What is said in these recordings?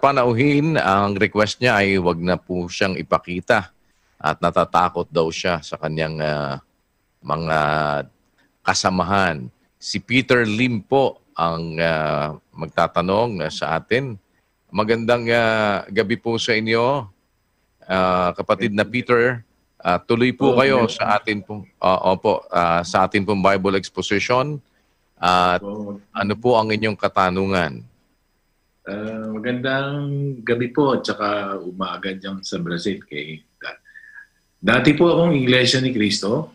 panauhin, ang request niya ay wag na po siyang ipakita at natatakot daw siya sa kanyang mga kasamahan. Si Peter Lim po ang magtatanong sa atin. Magandang gabi po sa inyo, kapatid na Peter. Tuloy po kayo sa atin pong sa atin pong Bible exposition. Ano po ang inyong katanungan? Magandang gabi po at saka umaga dyan sa Brazil. Dati po akong Iglesia ni Cristo.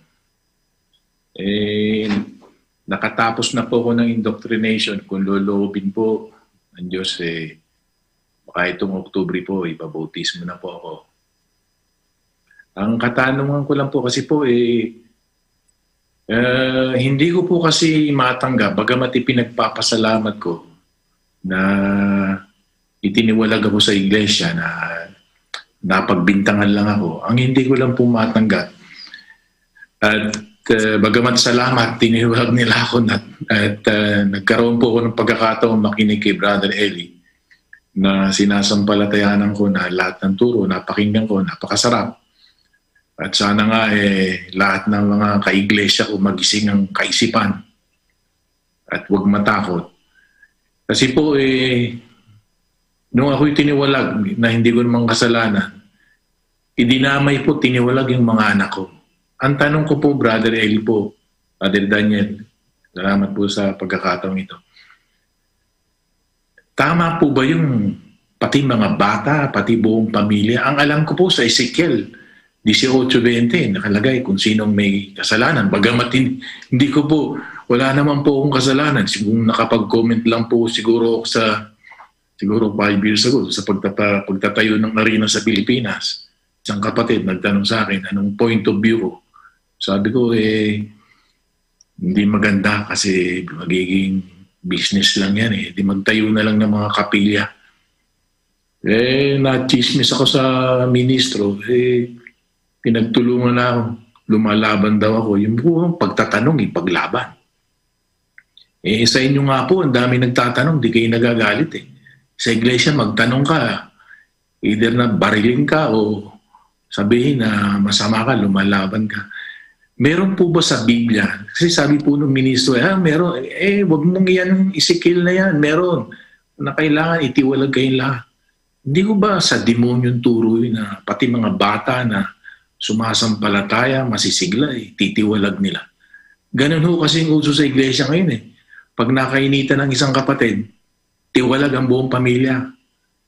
Nakatapos na po ako ng indoctrination. Kung loloobin po ng Diyos, baka itong Oktubre po, ipabautismo na po ako. Ang katanungan ko lang po kasi po, hindi ko po kasi matanggap, bagamat ipinagpapasalamat ko na itiniwalag ako sa iglesia na napagbintangan lang ako. Ang hindi ko lang po matanggap at bagamat salamat, tiniwalag nila ako at nagkaroon po ako ng pagkakataon makinig kay Brother Eli na sinasampalatayanan ko na lahat ng turo, napakinggan ko, napakasarap. At sana nga lahat ng mga ka-iglesia ko magising ang kaisipan at huwag matakot. Kasi po nung ako'y tiniwalag na hindi ko namang kasalanan, idinamay po, tiniwalag yung mga anak ko. Ang tanong ko po, Brother Eli po, Brother Daniel, salamat po sa pagkakataong ito. Tama po ba yung pati mga bata, pati buong pamilya? Ang alam ko po sa Ezekiel 18:20, nakalagay kung sinong may kasalanan. Bagamat hindi ko po, wala naman po akong kasalanan. Siguro nakapag-comment lang po siguro siguro 5 years ago sa pagtatayo ng arena sa Pilipinas. Isang kapatid nagtanong sa akin, anong point of view ko? Sabi ko, hindi maganda kasi magiging business lang yan. Hindi magtayo na lang ng mga kapilya. Na-chismis ako sa ministro. Pinagtulungan na ako. Lumalaban daw ako. Yung buong pagtatanong, ipaglaban. Sa inyo nga po, ang dami nagtatanong, di kayo nagagalit Sa iglesia, magtanong ka. Either na barilin ka o sabihin na masama ka, lumalaban ka. Meron po ba sa Biblia? Kasi sabi po ng ministro, meron. Wag mong yan, Ezekiel na yan. Meron. Na kailangan itiwalag kayong lahat. Hindi ko ba sa demonyong turo yun na pati mga bata na sumasampalataya, masisigla, titiwalag nila. Ganun ho kasi yung uso sa iglesia ngayon Pag nakainitan ng isang kapatid, tiwalag ang buong pamilya.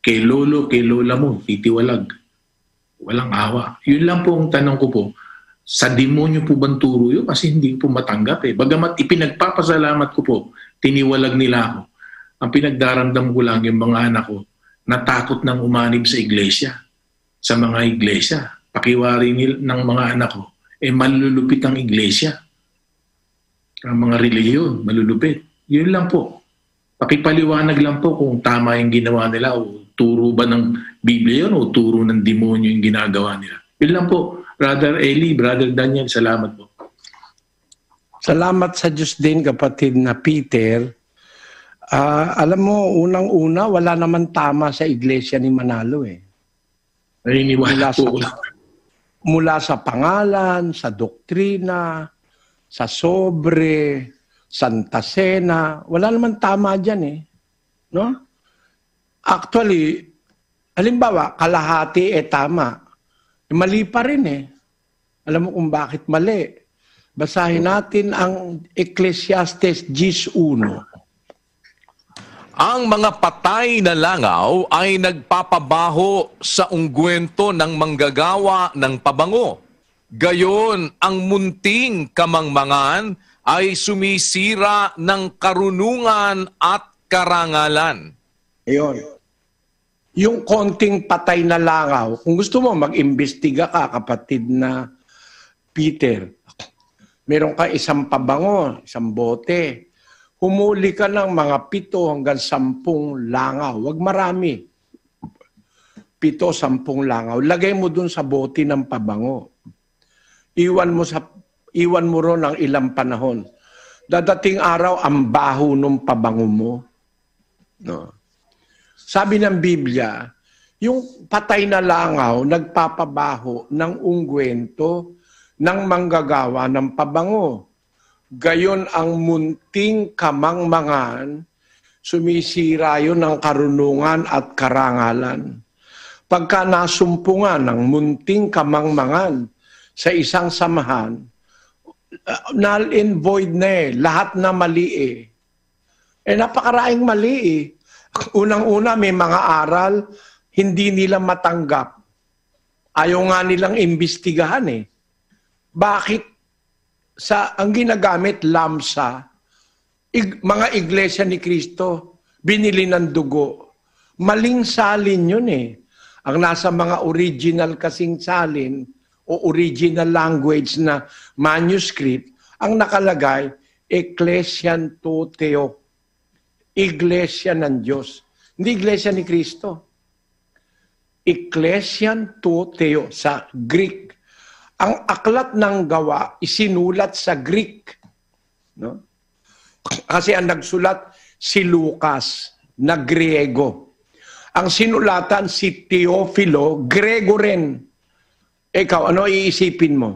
Kay lolo, kay lola mo, titiwalag. Walang awa. Yun lang po ang tanong ko po. Sa demonyo po bang turo yun? Kasi hindi po matanggap Bagamat ipinagpapasalamat ko po, tiniwalag nila ako. Ang pinagdarandam ko lang yung mga anak ko, natakot nang umanib sa iglesia. Sa mga iglesia. Pakiwari ng mga anak ko, malulupit ang iglesia. Ang mga reliyon, malulupit. Yun lang po. Pakipaliwanag lang po kung tama yung ginawa nila o turo ba ng Biblia yun o turo ng demonyo yung ginagawa nila. Yun lang po. Brother Eli, Brother Daniel, salamat po. Salamat sa Diyos din, kapatid na Peter. Alam mo, unang-una, wala naman tama sa iglesia ni Manalo Naniniwala po. Mula sa pangalan, sa doktrina, sa sobre, Santa Cena, wala naman tama dyan No? Actually, halimbawa, kalahati tama. Mali pa rin Alam mo kung bakit mali. Basahin natin ang Ecclesiastes 10:1. Ang mga patay na langaw ay nagpapabaho sa ungguwento ng manggagawa ng pabango. Gayon, ang munting kamangmangan ay sumisira ng karunungan at karangalan. Ayun. Yung konting patay na langaw, kung gusto mo mag-imbestiga ka, kapatid na Peter, meron ka isang pabango, isang bote, humuli ka ng mga 7 hanggang 10 langaw. Huwag marami. 7-10 langaw. Lagay mo dun sa bote ng pabango. Iwan mo ron ng ilang panahon. Dadating araw, ang baho ng pabango mo. No. Sabi ng Biblia, yung patay na langaw nagpapabaho ng ungwento ng manggagawa ng pabango. Gayon ang munting kamangmangan, sumisira yun ng karunungan at karangalan. Pagka nasumpungan ng munting kamangmangan sa isang samahan, null and void na lahat na mali napakaraing mali Unang-una, may mga aral, hindi nila matanggap. Ayaw nga nilang imbestigahan Bakit ang ginagamit lamsa, mga iglesia ni Kristo, binili ng dugo. Maling salin yun Ang nasa mga original kasing salin o original language na manuscript, ang nakalagay, Ecclesian to Theo. Iglesia ng Diyos. Hindi iglesia ni Kristo. Ecclesian to Theo sa Greek. Ang aklat ng gawa isinulat sa Greek. No? Kasi ang nagsulat si Lucas na Griego. Ang sinulatan si Teofilo, Grego rin. Ikaw, ano iisipin mo?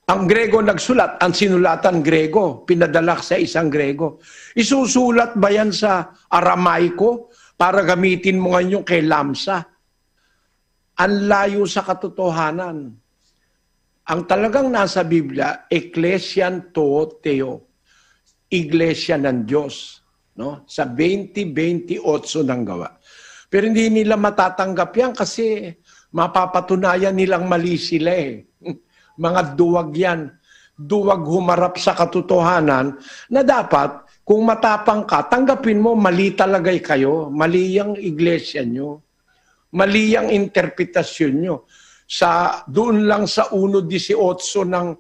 Ang Grego nagsulat, ang sinulatan Grego, pinadala sa isang Grego. Isusulat ba yan sa Aramaiko para gamitin mo ngayon kay Lamsa? Ang layo sa katotohanan. Ang talagang nasa Biblia, Ecclesian to Theo. Iglesia ng Diyos. No? Sa 20:28 ng gawa. Pero hindi nila matatanggap yan kasi mapapatunayan nilang mali sila Mga duwag yan. Duwag humarap sa katotohanan na dapat, kung matapang ka, tanggapin mo, mali talaga kayo. Mali ang iglesia nyo. Mali ang interpretasyon nyo. Doon lang sa 1:18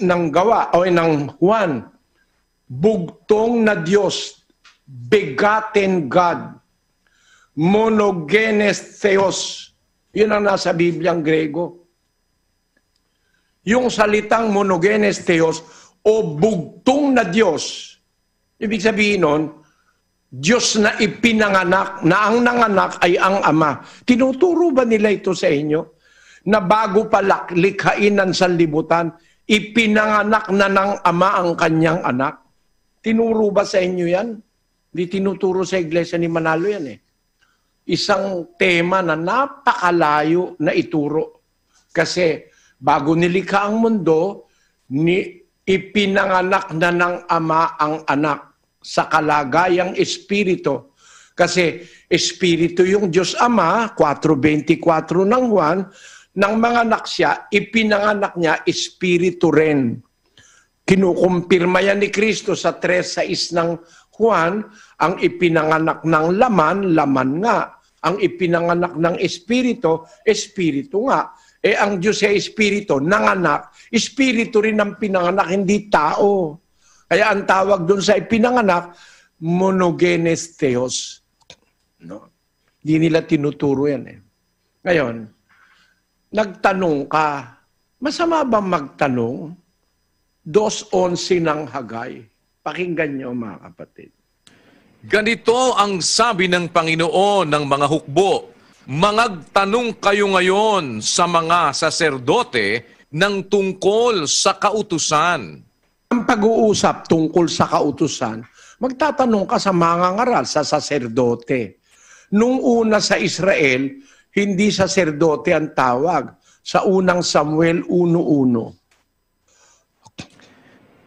ng gawa, o ng Juan, bugtong na Diyos, begotten God, monogenes Theos. Yun ang nasa Bibliang Grego. Yung salitang monogenes Theos o bugtong na Diyos, ibig sabihin nun, Diyos na ipinanganak, na ang nanganak ay ang Ama. Tinuturo ba nila ito sa inyo? Na bago pa likhain ng sanlibutan, ipinanganak na ng Ama ang kanyang anak? Tinuro ba sa inyo yan? Hindi tinuturo sa iglesia ni Manalo yan Isang tema na napakalayo na ituro. Kasi bago nilikha ang mundo, ipinanganak na ng Ama ang anak sa kalagayang espiritu. Kasi espiritu yung Diyos Ama, 4:24 ng Juan, nang manganak siya, ipinanganak niya espiritu rin. Kinukumpirma yan ni Kristo sa 3:6 ng Juan, ang ipinanganak ng laman, laman nga. Ang ipinanganak ng espiritu, espiritu nga. Ang Diyos ay espiritu, nanganak. Espiritu rin ang pinanganak, hindi tao. Kaya ang tawag doon sa ipinanganak, monogenes Theos. No? Hindi nila tinuturo yan Ngayon, nagtanong ka, masama ba magtanong? 2:11 ng Hagay. Pakinggan niyo mga kapatid. Ganito ang sabi ng Panginoon ng mga hukbo, mangagtanong kayo ngayon sa mga saserdote ng tungkol sa kautusan. Ang pag-uusap tungkol sa kautusan, magtatanong ka sa mga ngaral, sa saserdote. Nung una sa Israel, hindi saserdote ang tawag. Sa unang Samuel 1:1.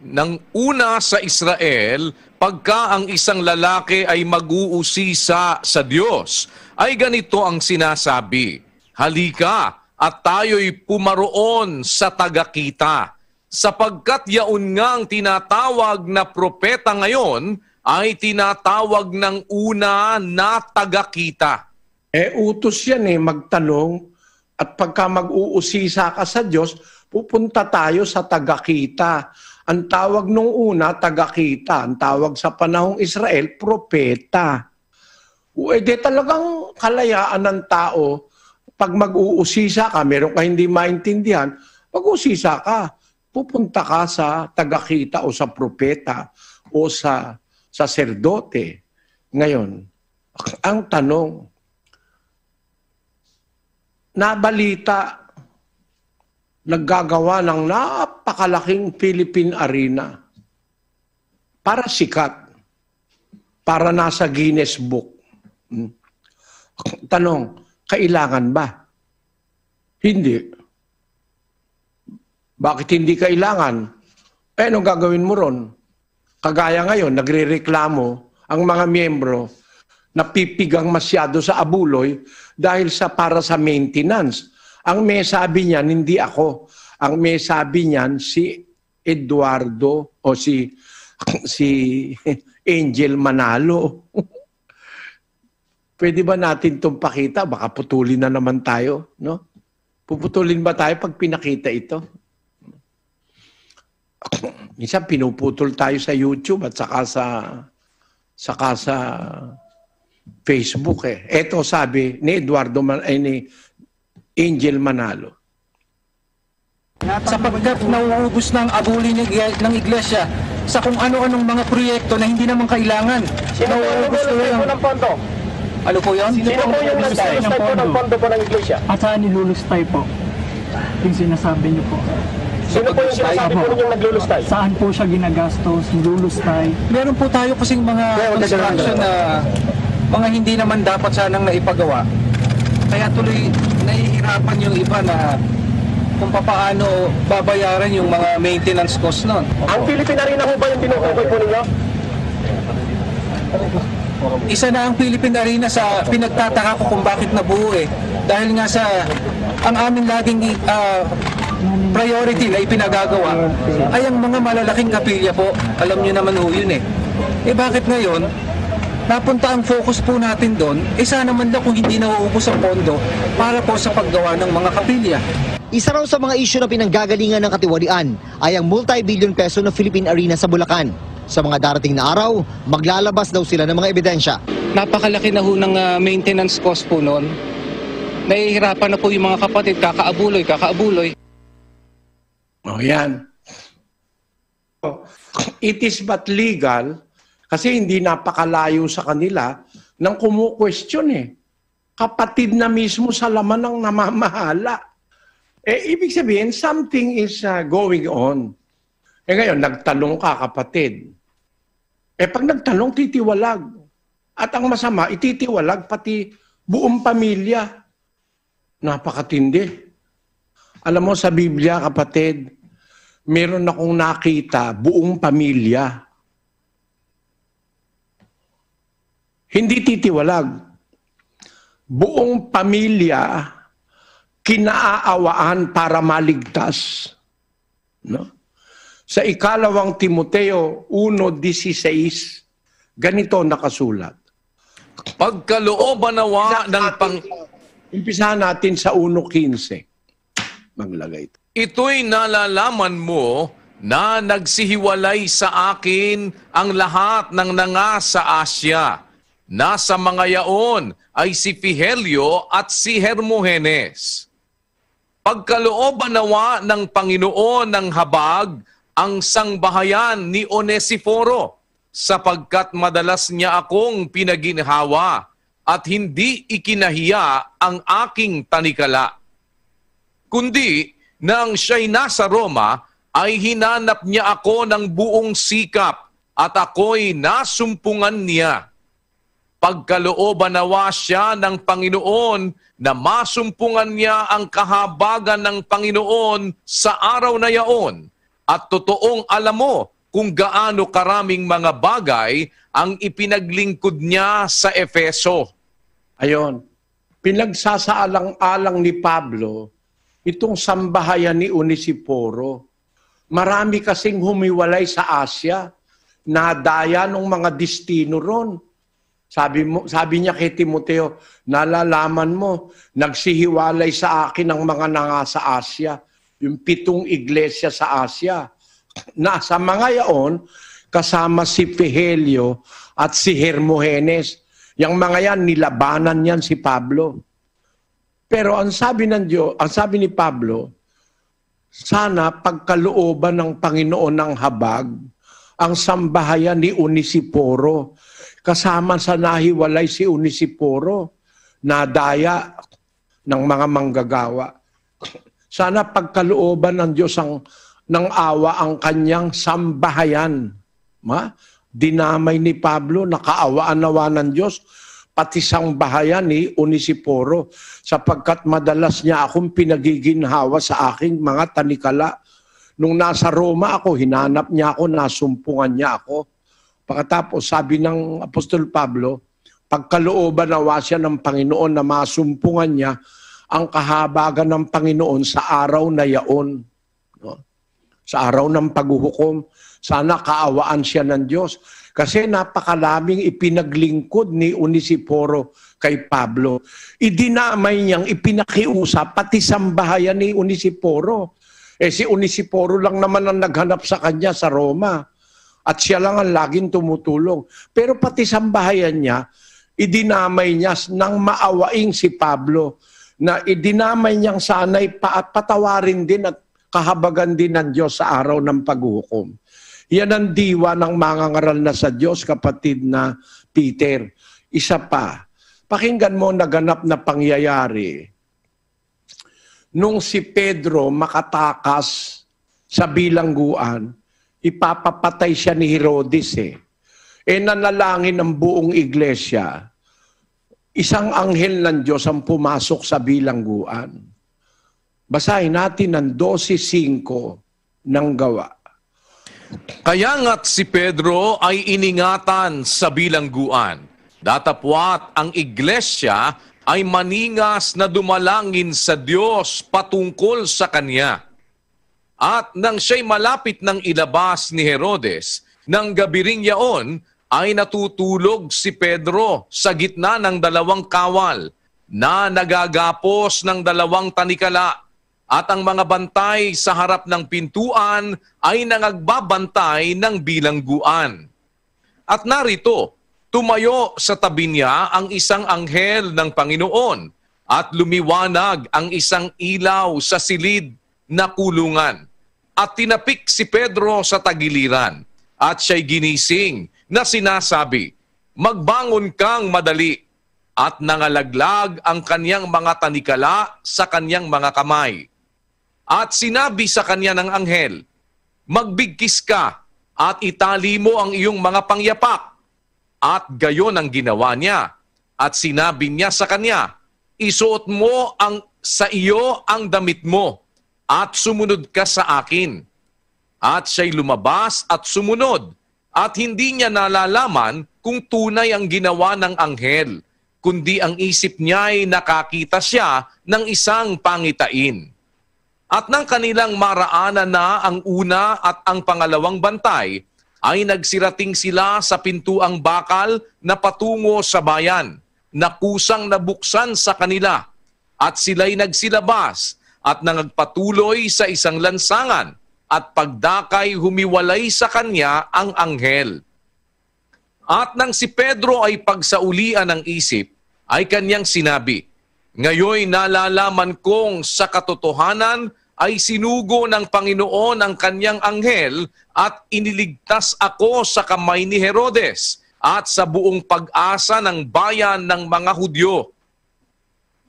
Nang una sa Israel, pagka ang isang lalaki ay mag-uusisa sa Diyos, ay ganito ang sinasabi, halika at tayo'y pumaroon sa tagakita, sapagkat yaon ngang tinatawag na propeta ngayon ay tinatawag ng una na tagakita. Utos yan magtanong, at pagka mag-uusisa ka sa Diyos, pupunta tayo sa tagakita. Ang tawag nung una, tagakita. Ang tawag sa panahong Israel, propeta. Talagang kalayaan ng tao. Pag mag-uusisa ka, meron ka hindi maintindihan, mag-uusisa ka. Pupunta ka sa tagakita o sa propeta o sa saserdote. Ngayon, Ang tanong, nabalita, naggagawa ng napakalaking Philippine Arena para sikat, para nasa Guinness Book. Tanong, kailangan ba? Hindi. Bakit hindi kailangan? Anong gagawin mo ron? Kagaya ngayon, nagrereklamo ang mga miyembro na pipigang masyado sa abuloy dahil para sa maintenance. Ang may sabi niyan, hindi ako. Ang may sabi niyan, si Eduardo o si Angel Manalo. Pwede ba natin itong pakita? Baka putulin na naman tayo. No? Puputulin ba tayo pag pinakita ito? Minsan pinuputol tayo sa YouTube at saka sa Facebook. Ito sabi ni ni Angel Manalo. Sapagkat nauubos ng abuli ng iglesia sa kung ano-anong mga proyekto na hindi naman kailangan. Nauubos ko yung ng pondo. Ano po yun? Sino po yung nagsulustay po ng pondo po ng iglesia? At saan nilulustay po? Yung sinasabi niyo po. Sino po yung sinasabi po yung naglulustay? Saan po siya ginagastos, nilulustay? Meron po tayo kasing mga construction na mga hindi naman dapat sanang naipagawa. Kaya tuloy nahihirapan yung iba na kung paano babayaran yung mga maintenance cost nun. Ang Philippine Arena ho ba yung tinutukoy po ninyo? Isa na ang Philippine Arena sa pinagtataka ko kung bakit nabuo eh. Dahil nga sa ang aming laging priority na ipinagagawa ay ang mga malalaking kapilya po. Alam niyo naman ho yun eh. Eh bakit ngayon, napunta ang focus po natin doon, sana man lang kung hindi nauubos ang pondo para po sa paggawa ng mga kapilya. Isa raw sa mga isyu na pinanggagalingan ng katiwalian ay ang multi-billion peso na Philippine Arena sa Bulacan. Sa mga darating na araw, maglalabas daw sila ng mga ebidensya. Napakalaki na ho ng maintenance cost po noon. Nahihirapan na po yung mga kapatid, kakaabuloy. Oh, yan. It is but legal kasi hindi napakalayo sa kanila nang kumu-question eh. Kapatid na mismo sa laman ng namamahala. Ibig sabihin, something is going on. Ngayon, nagtanong ka, kapatid. Pag nagtanong, titiwalag. At ang masama, ititiwalag pati buong pamilya. Napakatindi. Alam mo, sa Biblia, kapatid, meron akong nakita, buong pamilya. Hindi titiwalag. Buong pamilya, kinaawaan para maligtas. No? Sa ikalawang Timoteo 1:16, ganito nakasulat. Pagkalooban nawa ng Umpisahan natin sa 1:15. Maglagay ito. Ito'y nalalaman mo na nagsihiwalay sa akin ang lahat ng nanga sa Asya. Nasa mga yaon ay si Fihelio at si Hermogenes. Pagkalooban nawa ng Panginoon ng habag ang sangbahayan ni Onesiforo, sapagkat madalas niya akong pinaginhawa at hindi ikinahiya ang aking tanikala. Kundi nang siya'y nasa Roma, ay hinanap niya ako ng buong sikap at ako'y nasumpungan niya. Pagkalooban nawa siya ng Panginoon na masumpungan niya ang kahabagan ng Panginoon sa araw na yaon, at totoong alam mo kung gaano karaming mga bagay ang ipinaglingkod niya sa Efeso. Ayon, pinagsasaalang-alang ni Pablo itong sambahayan ni Onesiforo. Marami kasing humiwalay sa Asya, nadaya ng mga destino ron. Sabi niya kay Timoteo, nalalaman mo, nagsihiwalay sa akin ang mga nanga sa Asya, yung 7 iglesia sa Asya. Na sa mga yaon, kasama si Fihelio at si Hermogenes. Yang mga yan, nilabanan yan si Pablo. Pero ang sabi ng Diyos, ang sabi ni Pablo, sana pagkalooban ng Panginoon ng habag ang sambahayan ni Onesiforo. kasama sa nahiwalay si Onesiforo, nadaya ng mga manggagawa. Sana pagkalooban ng Diyos ng awa ang kanyang sambahayan. Dinamay ni Pablo, nakaawaan nawa ng Diyos, pati sambahayan ni Onesiforo, sapagkat madalas niya akong pinagiginhawa sa aking mga tanikala. Nung nasa Roma ako, hinanap niya ako, nasumpungan niya ako. Pagkatapos sabi ng Apostol Pablo, pagkalooban nawa siya ng Panginoon na masumpungan niya ang kahabagan ng Panginoon sa araw na yaon. Sa araw ng paghuhukom, sana kaawaan siya ng Diyos. Kasi napakalaming ipinaglingkod ni Onesiforo kay Pablo. Idinamay niyang ipinakiusap pati sambahayan ni Onesiforo. Si Onesiforo lang naman ang naghanap sa kanya sa Roma. At siya lang ang laging tumutulong. Pero pati sambahayan niya, idinamay niya nang maawaing si Pablo, na idinamay niyang sana'y patawarin din at kahabagan din ng Diyos sa araw ng paghuhukom. Yan ang diwa ng mangangaral na sa Diyos, kapatid na Peter. Isa pa, pakinggan mo naganap na pangyayari. Nung si Pedro makatakas sa bilangguan, ipapapatay siya ni Herodes nanalangin ng buong iglesia. Isang anghel ng Diyos ang pumasok sa bilangguan. Basahin natin ang 12:5 ng Gawa. Kaya nga't si Pedro ay iningatan sa bilangguan. Datapwat ang iglesia ay maningas na dumalangin sa Diyos patungkol sa kanya. At nang siya'y malapit ng ilabas ni Herodes, nang gabi ring yaon, ay natutulog si Pedro sa gitna ng dalawang kawal na nagagapos ng dalawang tanikala, at ang mga bantay sa harap ng pintuan ay nangagbabantay ng bilangguan. At narito, tumayo sa tabi niya ang isang anghel ng Panginoon at lumiwanag ang isang ilaw sa silid na kulungan. At tinapik si Pedro sa tagiliran at siya'y ginising na sinasabi, "Magbangon kang madali." At nangalaglag ang kanyang mga tanikala sa kanyang mga kamay. At sinabi sa kanya ng anghel, "Magbigkis ka at itali mo ang iyong mga pangyapak." At gayon ang ginawa niya. At sinabi niya sa kanya, "Isuot mo sa iyo ang damit mo at sumunod ka sa akin." At siya'y lumabas at sumunod. At hindi niya nalalaman kung tunay ang ginawa ng anghel, kundi ang isip niya ay nakakita siya ng isang pangitain. At nang kanilang maraanan na ang una at ang pangalawang bantay, ay nagsirating sila sa pintuang bakal na patungo sa bayan, na kusang nabuksan sa kanila, at sila'y nagsilabas at nangagpatuloy sa isang lansangan, at pagdakay humiwalay sa kanya ang anghel. At nang si Pedro ay pagsaulian ng isip, ay kanyang sinabi, "Ngayoy nalalaman kong sa katotohanan ay sinugo ng Panginoon ang kanyang anghel at iniligtas ako sa kamay ni Herodes at sa buong pag-asa ng bayan ng mga Hudyo."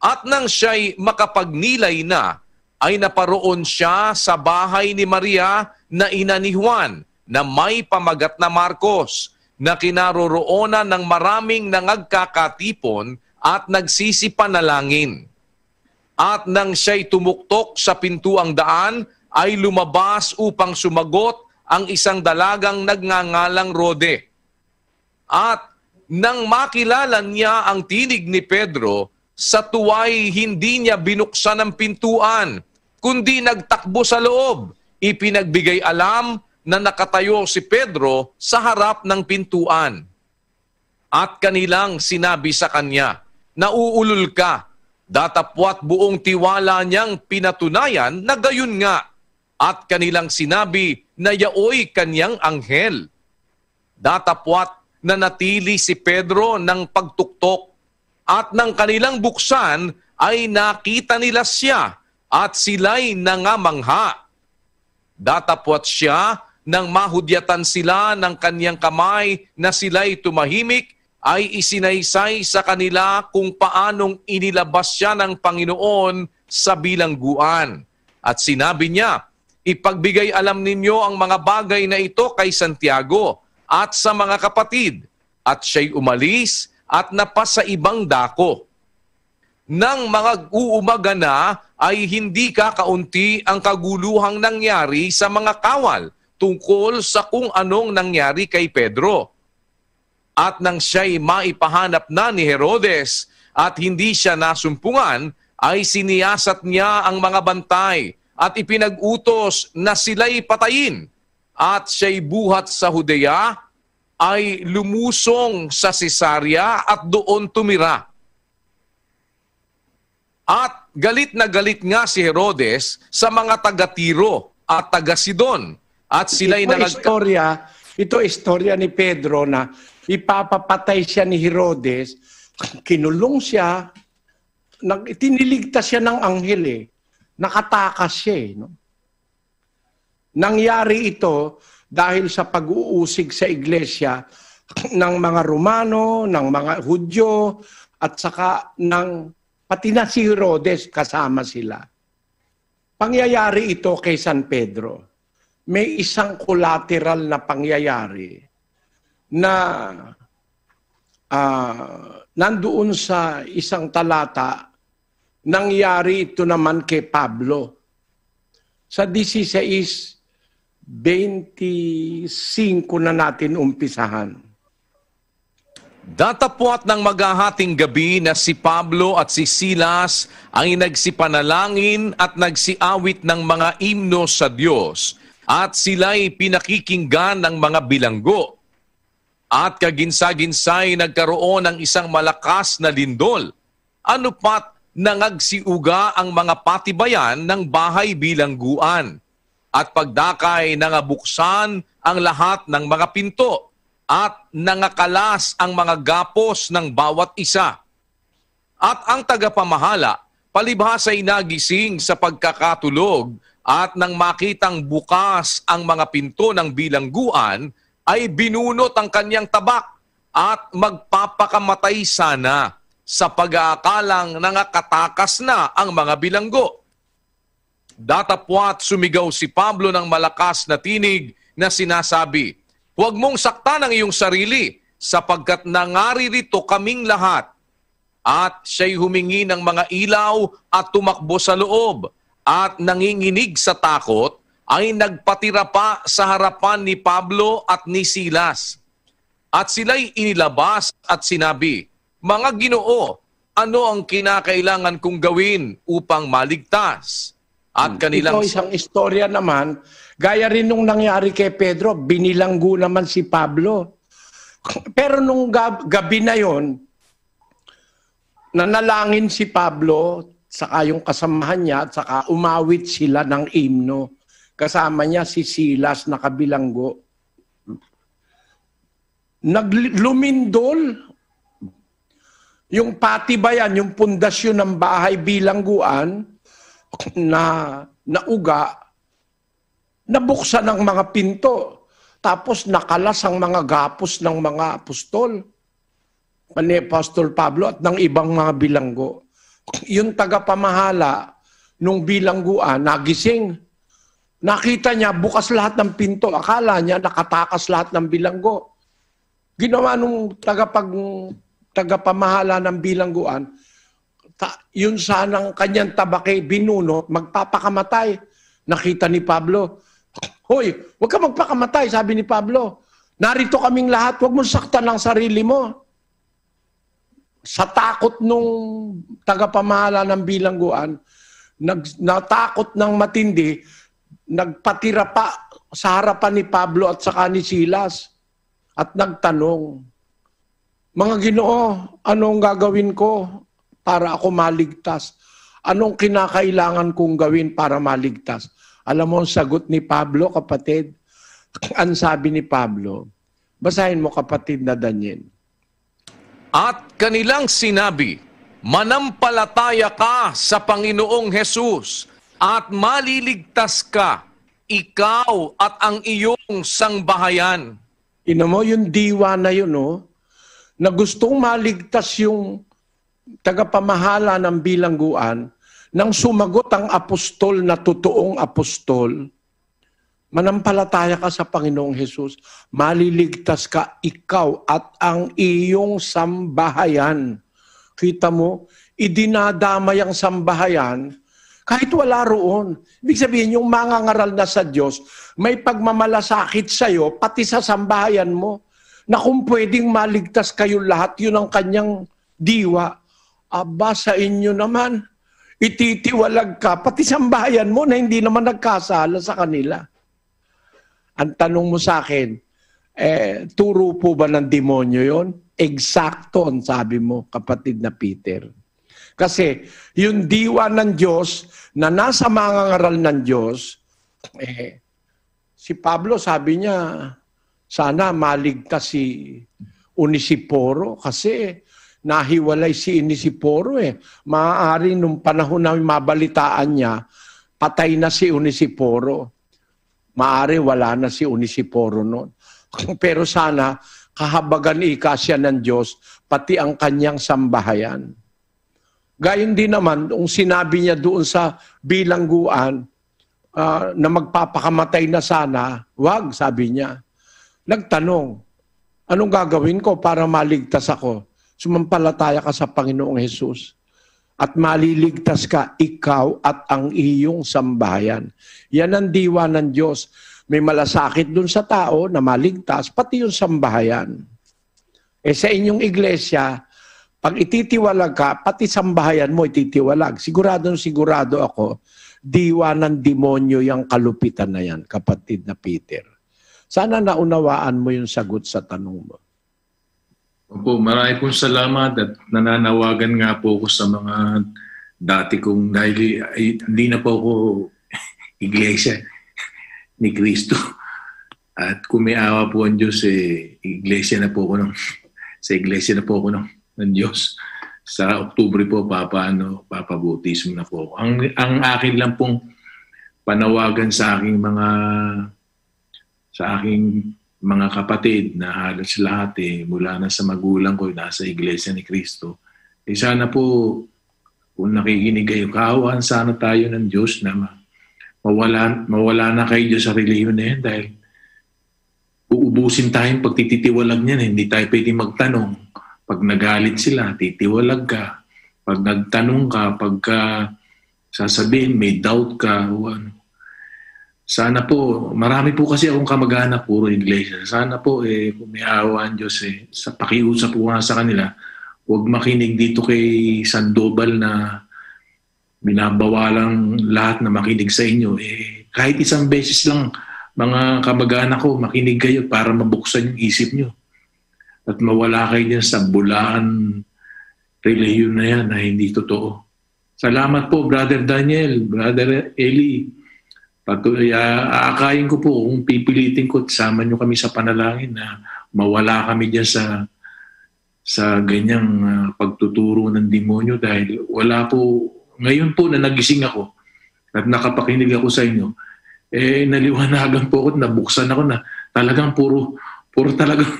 At nang siya'y makapagnilay na, ay naparoon siya sa bahay ni Maria na ina ni Juan, na may pamagat na Marcos, na kinaroroonan ng maraming nangagkakatipon at nagsisipanalangin. At nang siya'y tumuktok sa pintuang daan, ay lumabas upang sumagot ang isang dalagang nagngangalang Rode. At nang makilala niya ang tinig ni Pedro, sa tuwa'y hindi niya binuksan ang pintuan, kundi nagtakbo sa loob. Ipinagbigay alam na nakatayo si Pedro sa harap ng pintuan. At kanilang sinabi sa kanya, "Nauulol ka." Datapwat buong tiwala niyang pinatunayan na gayon nga. At kanilang sinabi na yaoy kanyang anghel. Datapwat na natili si Pedro ng pagtuktok. At nang kanilang buksan ay nakita nila siya at sila'y nangamangha. Datapwat siya nang mahudyatan sila ng kanyang kamay na sila'y tumahimik, ay isinaysay sa kanila kung paanong inilabas siya ng Panginoon sa bilangguan. At sinabi niya, ipagbigay alam ninyo ang mga bagay na ito kay Santiago at sa mga kapatid. At siya'y umalis at napasa ibang dako. Nang mga uumaga na ay hindi kakaunti ang kaguluhang nangyari sa mga kawal tungkol sa kung anong nangyari kay Pedro. At nang siya'y maipahanap na ni Herodes at hindi siya nasumpungan, ay siniyasat niya ang mga bantay at ipinag-utos na sila'y patayin. At siya'y buhat sa Judea, ay lumusong sa Cesarea at doon tumira. At galit na galit nga si Herodes sa mga taga-Tiro at taga-Sidon. At sila'y ito istorya ni Pedro na ipapapatay siya ni Herodes, kinulong siya, tiniligtas siya ng anghel eh. Nakatakas siya eh. No? Nangyari ito dahil sa pag-uusig sa iglesia ng mga Romano, ng mga Hudyo, at saka ng pati na si Herodes kasama sila. Pangyayari ito kay San Pedro. May isang collateral na pangyayari na nandoon sa isang talata, nangyari ito naman kay Pablo. Sa 16:25 na natin umpisahan. Datapwat ng maghahating gabi na si Pablo at si Silas ay nagsipanalangin at nagsiawit ng mga himno sa Diyos at sila'y pinakikinggan ng mga bilanggo. At kaginsa-ginsay nagkaroon ng isang malakas na lindol. Ano pat nangagsiuga ang mga patibayan ng bahay bilangguan. At pagdakay nangabuksan ang lahat ng mga pinto. At nangakalas ang mga gapos ng bawat isa. At ang tagapamahala, palibhas ay nagising sa pagkakatulog at nang makitang bukas ang mga pinto ng bilangguan, ay binunot ang kanyang tabak at magpapakamatay sana sa pag-aakalang nangakatakas na ang mga bilanggo. Datapwat sumigaw si Pablo ng malakas na tinig na sinasabi, "Huwag mong saktan ang iyong sarili, sapagkat nangaririto kaming lahat." At siya'y humingi ng mga ilaw at tumakbo sa loob, at nanginginig sa takot, ay nagpatira pa sa harapan ni Pablo at ni Silas. At sila'y inilabas at sinabi, "Mga Ginoo, ano ang kinakailangan kong gawin upang maligtas?" At kanilang... Ito isang istorya naman, gaya rin nung nangyari kay Pedro, binilanggo naman si Pablo. Pero nung gabi na yon, nanalangin si Pablo, saka yung kasamahan niya, at saka umawit sila ng himno. Kasama niya si Silas na kabilanggo. Lumindol yung patibayan, yung pundasyon ng bahay bilangguan na nauga, nabuksan ng mga pinto, tapos nakalas ang mga gapos ng mga apostol, ni Apostol Pablo at ng ibang mga bilanggo. Yung tagapamahala nung bilangguan, nagising. Nakita niya, bukas lahat ng pinto. Akala niya, nakatakas lahat ng bilanggo. Ginawa nung tagapamahala ng bilangguan, yun sanang kanyang tabake binunot, magpapakamatay. Nakita ni Pablo, "Hoy, huwag ka magpakamatay," sabi ni Pablo. "Narito kaming lahat, huwag mong saktan ang sarili mo." Sa takot nung tagapamahala ng bilangguan, natakot ng matindi, nagpatira pa sa harapan ni Pablo at saka ni Silas at nagtanong, "Mga Ginoo, anong gagawin ko para ako maligtas? Anong kinakailangan kong gawin para maligtas?" Alam mo ang sagot ni Pablo, kapatid? Ang sabi ni Pablo, basahin mo kapatid na Daniel. At kanilang sinabi, "Manampalataya ka sa Panginoong Hesus at maliligtas ka, ikaw at ang iyong sangbahayan." Ino mo yung diwa na yun, no? na gustong maligtas yung tagapamahala ng bilangguan, nang sumagot ang apostol na totoong apostol, manampalataya ka sa Panginoong Hesus, maliligtas ka ikaw at ang iyong sambahayan. Kita mo, idinadamay ang sambahayan kahit wala roon. Ibig sabihin, yung mangangaral na sa Diyos, may pagmamalasakit sa'yo, pati sa sambahayan mo, na kung pwedeng maligtas kayo lahat, yun ang kanyang diwa. Aba, sa inyo naman, ititiwalag ka, pati sambahayan mo na hindi naman nagkasala sa kanila. Ang tanong mo sa akin, turo po ba ng demonyo yon? Eksakto ang sabi mo, kapatid na Peter. Kasi yung diwa ng Diyos na nasa mangangaral ng Diyos, si Pablo sabi niya, sana maligtas si Onesiporo kasi nahiwalay si Onesiporo Maaari nung panahon na mabalitaan niya, patay na si Onesiporo. Maaari wala na si Onesiporo noon. Pero sana kahabagan ikasya ng Diyos pati ang kanyang sambahayan. Gayon din naman, kung sinabi niya doon sa bilangguan na magpapakamatay na sana, wag, sabi niya. Nagtanong, anong gagawin ko para maligtas ako? Sumampalataya ka sa Panginoong Hesus at maliligtas ka ikaw at ang iyong sambahayan. Yan ang diwa ng Diyos. May malasakit dun sa tao na maligtas, pati yung sambahayan. Sa inyong iglesia, pag ititiwalag ka, pati sambahayan mo ititiwalag. Sigurado ako, diwa ng demonyo yung kalupitan na yan, kapatid na Peter. Sana naunawaan mo yung sagot sa tanong mo. Opo, marami pong salamat at nananawagan nga po ako sa mga dati kong, dahil hindi na po ako iglesia ni Kristo. At kung may awa po ang Diyos, iglesia na po ako sa iglesia na po ako ng Diyos. Sa Oktubre po, papabutismo na po ako. Ang akin lang pong panawagan sa aking mga kapatid na halos lahat mula na sa magulang ko, nasa iglesia ni Kristo. Sana po, kung nakikinig kayo, kaawaan sana tayo ng Diyos na mawala na kayo dyan sa reliyon na yan dahil uubusin tayong pagtititiwalag niyan. Hindi tayo pwedeng magtanong. Pag nagalit sila, titiwalag ka. Pag nagtanong ka, pagka sasabihin, may doubt ka, o ano. Sana po, marami po kasi akong kamag-anak, puro iglesia. Sana po, kung may awa ang Diyos, sa pakiusap po nga sa kanila, huwag makinig dito kay Sandoval na binabawalang lahat na makinig sa inyo. Kahit isang beses lang, mga kamag-anak ko, makinig kayo para mabuksan yung isip nyo. At mawala kayo dyan sa bulaan reliyon na yan na hindi totoo. Salamat po, Brother Daniel, Brother Eli. Aakayin ko po kung pipilitin ko, sama nyo kami sa panalangin na mawala kami dyan sa ganyang pagtuturo ng demonyo dahil wala po, ngayon po na nagising ako at nakapakinig ako sa inyo, naliwanagan po ako at nabuksan ako na talagang puro talagang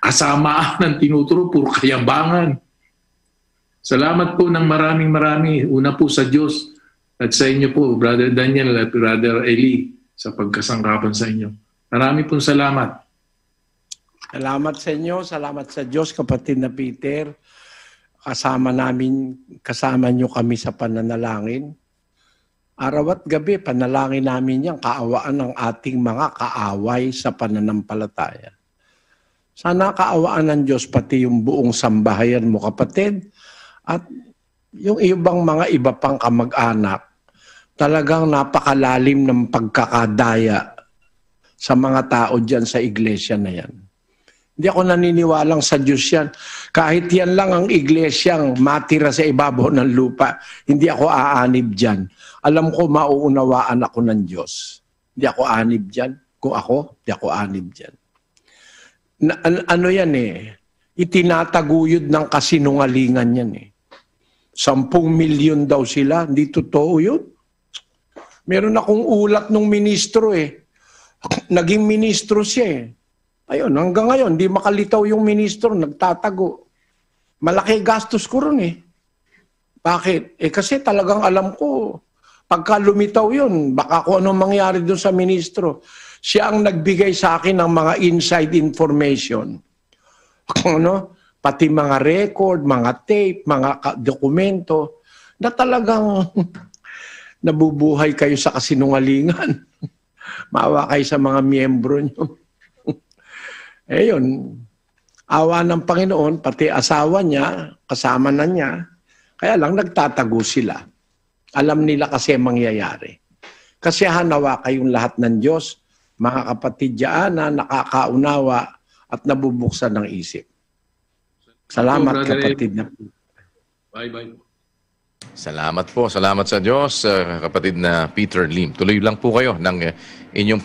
kasamaan ng tinuturo, puro kayabangan. Salamat po ng marami. Una po sa Diyos. At sa inyo po, Brother Daniel at Brother Eli, sa pagkasangkapan sa inyo. Marami pong salamat. Salamat sa inyo, salamat sa Diyos, kapatid na Peter. Kasama nyo kami sa pananalangin. Araw at gabi, panalangin namin yan, kaawaan ng ating mga kaaway sa pananampalataya. Sana kaawaan ng Diyos pati yung buong sambahayan mo, kapatid, at yung iba pang kamag-anak, talagang napakalalim ng pagkakadaya sa mga tao dyan sa iglesia na yan. Hindi ako naniniwalang sa Diyos yan. Kahit yan lang ang iglesyang matira sa ibabaw ng lupa, hindi ako aanib dyan. Alam ko, mauunawaan ako ng Diyos. Hindi ako aanib dyan. Kung ako, hindi ako aanib dyan. Ano yan itinataguyod ng kasinungalingan yan 10 milyon daw sila. Hindi totoo yun. Meron akong ulat ng ministro Naging ministro siya Ayun, hanggang ngayon, di makalitaw yung ministro, nagtatago. Malaki gastos ko ron eh. Bakit? Kasi talagang alam ko, pagka lumitaw yun, baka kung anong mangyari doon sa ministro. Siya ang nagbigay sa akin ng mga inside information. Ano? Pati mga record, mga tape, mga dokumento, na talagang nabubuhay kayo sa kasinungalingan. Maawa kayo sa mga miyembro nyo. Yun, awa ng Panginoon, pati asawa niya, kasama na niya, kaya lang nagtatago sila. Alam nila kasi mangyayari. Kasi hanawa kayong lahat ng Diyos, mga kapatid diyan na nakakaunawa at nabubuksan ng isip. Salamat kapatid na. Bye-bye. Salamat po. Salamat sa Diyos, kapatid na Peter Lim. Tuloy lang po kayo ng inyong